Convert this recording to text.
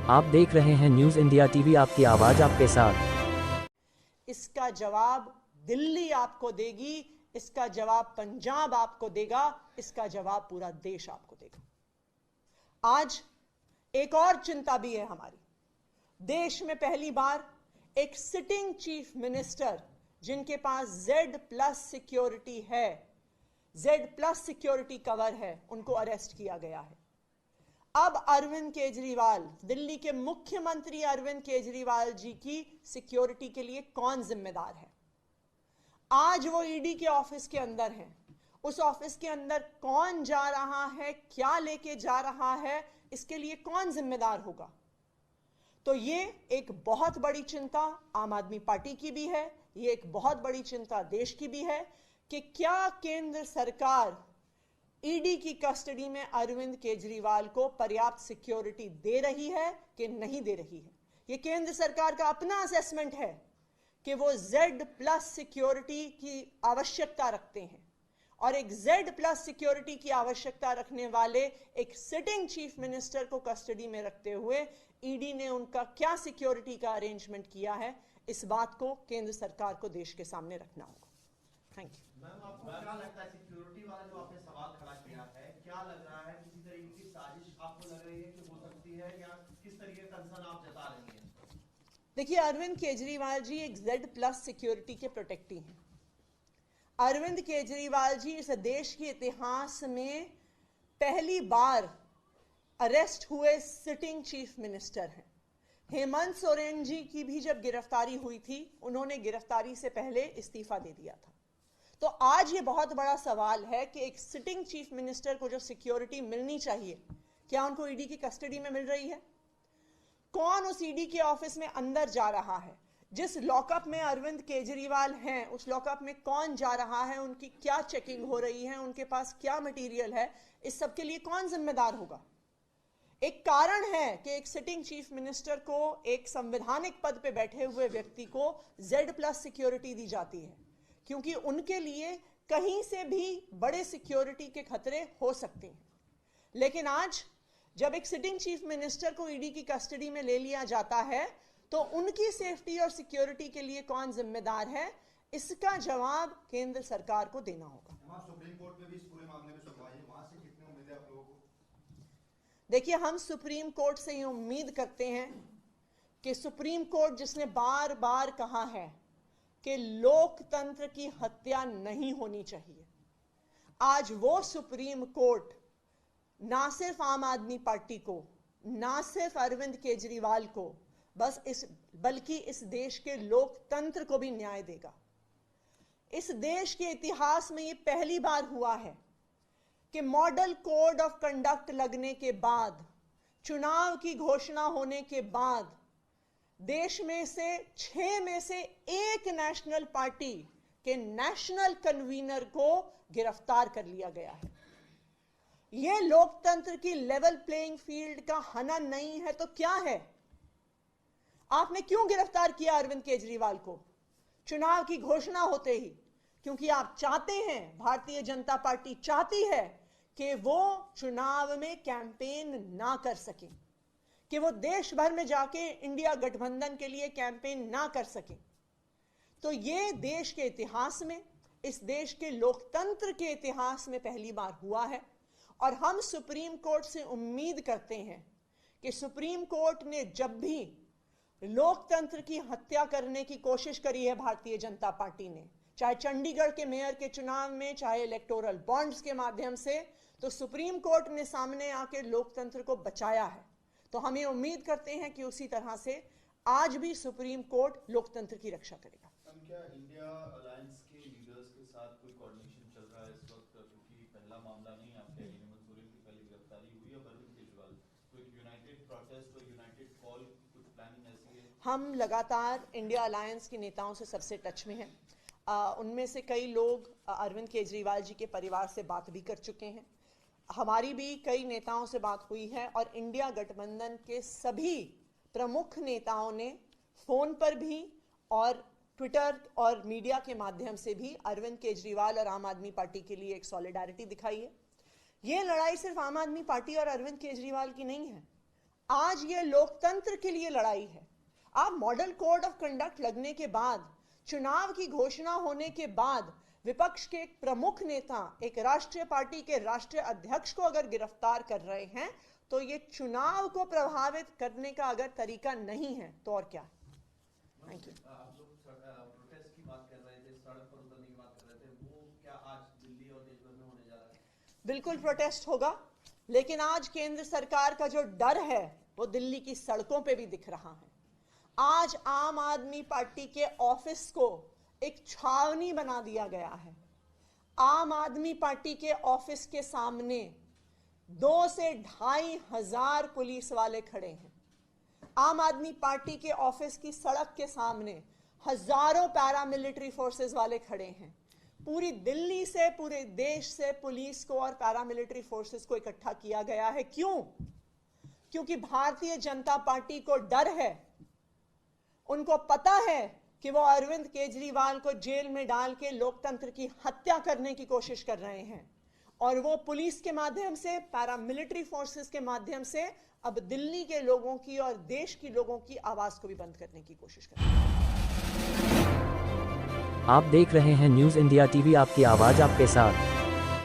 आप देख रहे हैं न्यूज इंडिया टीवी, आपकी आवाज आपके साथ। इसका जवाब दिल्ली आपको देगी, इसका जवाब पंजाब आपको देगा, इसका जवाब पूरा देश आपको देगा। आज एक और चिंता भी है हमारी। देश में पहली बार एक सिटिंग चीफ मिनिस्टर जिनके पास Z+ सिक्योरिटी है, Z+ सिक्योरिटी कवर है, उनको अरेस्ट किया गया है। अब अरविंद केजरीवाल, दिल्ली के मुख्यमंत्री अरविंद केजरीवाल जी की सिक्योरिटी के लिए कौन जिम्मेदार है? आज वो ईडी के ऑफिस के अंदर हैं। उस ऑफिस के अंदर कौन जा रहा है, क्या लेके जा रहा है, इसके लिए कौन जिम्मेदार होगा? तो ये एक बहुत बड़ी चिंता आम आदमी पार्टी की भी है, ये एक बहुत बड़ी चिंता देश की भी है कि क्या केंद्र सरकार ईडी की कस्टडी में अरविंद केजरीवाल को पर्याप्त सिक्योरिटी दे रही है कि नहीं दे रही है। यह केंद्र सरकार का अपना असेसमेंट है कि वो Z+ सिक्योरिटी की आवश्यकता रखते हैं, और एक Z+ सिक्योरिटी की आवश्यकता रखने वाले एक सिटिंग चीफ मिनिस्टर को कस्टडी में रखते हुए ईडी ने उनका क्या सिक्योरिटी का अरेंजमेंट किया है, इस बात को केंद्र सरकार को देश के सामने रखना होगा। Thank you. मैम, आपको क्या लगता है सिक्योरिटी वाला जो आपने सवाल खड़ा किया है, क्या लग रहा है किसी तरीके की साजिश आपको लग रही है कि हो सकती है, या किस तरीके का कंसर्न आप जता रही हैं? देखिए, अरविंद केजरीवाल जी एक Z+ सिक्योरिटी के प्रोटेक्टी हैं। अरविंद केजरीवाल जी इस देश के इतिहास में पहली बार अरेस्ट हुए सिटिंग चीफ मिनिस्टर हैं। हेमंत सोरेन जी की भी जब गिरफ्तारी हुई थी, उन्होंने गिरफ्तारी से पहले इस्तीफा दे दिया था। तो आज ये बहुत बड़ा सवाल है कि एक सिटिंग चीफ मिनिस्टर को जो सिक्योरिटी मिलनी चाहिए, क्या उनको ईडी की कस्टडी में मिल रही है? कौन उस ईडी के ऑफिस में अंदर जा रहा है? जिस लॉकअप में अरविंद केजरीवाल हैं, उस लॉकअप में कौन जा रहा है, उनकी क्या चेकिंग हो रही है, उनके पास क्या मटेरियल है, इस सब के लिए कौन जिम्मेदार होगा? एक कारण है कि एक सिटिंग चीफ मिनिस्टर को, एक संवैधानिक पद पे बैठे हुए व्यक्ति को Z+ सिक्योरिटी दी जाती है, क्योंकि उनके लिए कहीं से भी बड़े सिक्योरिटी के खतरे हो सकते हैं। लेकिन आज जब एक सिटिंग चीफ मिनिस्टर को ईडी की कस्टडी में ले लिया जाता है, तो उनकी सेफ्टी और सिक्योरिटी के लिए कौन जिम्मेदार है, इसका जवाब केंद्र सरकार को देना होगा। सुप्रीम कोर्ट में भी इस पूरे मामले में सुनवाई है, वहां से कितनी उम्मीद है आप लोगों को? देखिए, हम सुप्रीम कोर्ट से ये उम्मीद करते हैं कि सुप्रीम कोर्ट जिसने बार बार कहा है कि लोकतंत्र की हत्या नहीं होनी चाहिए, आज वो सुप्रीम कोर्ट ना सिर्फ आम आदमी पार्टी को, ना सिर्फ अरविंद केजरीवाल को, बल्कि इस देश के लोकतंत्र को भी न्याय देगा। इस देश के इतिहास में ये पहली बार हुआ है कि मॉडल कोड ऑफ कंडक्ट लगने के बाद, चुनाव की घोषणा होने के बाद, देश में से 6 में से 1 नेशनल पार्टी के नेशनल कन्वीनर को गिरफ्तार कर लिया गया है। यह लोकतंत्र की लेवल प्लेइंग फील्ड का हनन नहीं है तो क्या है? आपने क्यों गिरफ्तार किया अरविंद केजरीवाल को चुनाव की घोषणा होते ही? क्योंकि आप चाहते हैं, भारतीय जनता पार्टी चाहती है कि वो चुनाव में कैंपेन ना कर सकें, कि वो देश भर में जाके इंडिया गठबंधन के लिए कैंपेन ना कर सकें। तो ये देश के इतिहास में, इस देश के लोकतंत्र के इतिहास में पहली बार हुआ है, और हम सुप्रीम कोर्ट से उम्मीद करते हैं कि सुप्रीम कोर्ट ने जब भी लोकतंत्र की हत्या करने की कोशिश करी है भारतीय जनता पार्टी ने, चाहे चंडीगढ़ के मेयर के चुनाव में, चाहे इलेक्टोरल बॉन्ड्स के माध्यम से, तो सुप्रीम कोर्ट ने सामने आके लोकतंत्र को बचाया है। तो हम ये उम्मीद करते हैं कि उसी तरह से आज भी सुप्रीम कोर्ट लोकतंत्र की रक्षा करेगा। क्या इंडिया अलायंस के लीडर्स के साथ कोई कोऑर्डिनेशन चल रहा है इस वक्त? क्योंकि पहला मामला नहीं, आपके हेमंत सोरेन की पहली गिरफ्तारी हुई है, अरविंद केजरीवाल, तो एक यूनाइटेड प्रोटेस्ट और यूनाइटेड कॉल, कुछ प्लानिंग ऐसी है? हम लगातार इंडिया अलायंस के नेताओं से सबसे टच में हैं। उनमें से कई लोग अरविंद केजरीवाल जी के परिवार से बात भी कर चुके हैं। हमारी भी कई नेताओं से बात हुई है, और इंडिया गठबंधन के सभी प्रमुख नेताओं ने फोन पर भी और ट्विटर और मीडिया के माध्यम से भी अरविंद केजरीवाल और आम आदमी पार्टी के लिए एक सॉलिडारिटी दिखाई है। यह लड़ाई सिर्फ आम आदमी पार्टी और अरविंद केजरीवाल की नहीं है। आज ये लोकतंत्र के लिए लड़ाई है। आप मॉडल कोड ऑफ कंडक्ट लगने के बाद, चुनाव की घोषणा होने के बाद, विपक्ष के एक प्रमुख नेता, एक राष्ट्रीय पार्टी के राष्ट्रीय अध्यक्ष को अगर गिरफ्तार कर रहे हैं, तो ये चुनाव को प्रभावित करने का अगर तरीका नहीं है तो और क्या। Thank you. आप लोग प्रोटेस्ट की बात कर रहे थे, सड़क पर उतरने की बात कर रहे थे, वो क्या आज दिल्ली और देश भर में होने जा रहा है? बिल्कुल प्रोटेस्ट होगा, लेकिन आज केंद्र सरकार का जो डर है वो दिल्ली की सड़कों पे भी दिख रहा है। आज आम आदमी पार्टी के ऑफिस को एक छावनी बना दिया गया है। आम आदमी पार्टी के ऑफिस के सामने 2 से 2,500 हजार पुलिस वाले खड़े हैं। आम आदमी पार्टी के ऑफिस की सड़क के सामने हजारों पैरामिलिट्री फोर्सेस वाले खड़े हैं। पूरी दिल्ली से, पूरे देश से पुलिस को और पैरामिलिट्री फोर्सेस को इकट्ठा किया गया है। क्यों? क्योंकि भारतीय जनता पार्टी को डर है। उनको पता है कि वो अरविंद केजरीवाल को जेल में डाल के लोकतंत्र की हत्या करने की कोशिश कर रहे हैं, और वो पुलिस के माध्यम से, पैरामिलिट्री फोर्सेस के माध्यम से अब दिल्ली के लोगों की और देश की लोगों की आवाज को भी बंद करने की कोशिश कर रहे हैं। आप देख रहे हैं न्यूज़ इंडिया टीवी, आपकी आवाज आपके साथ।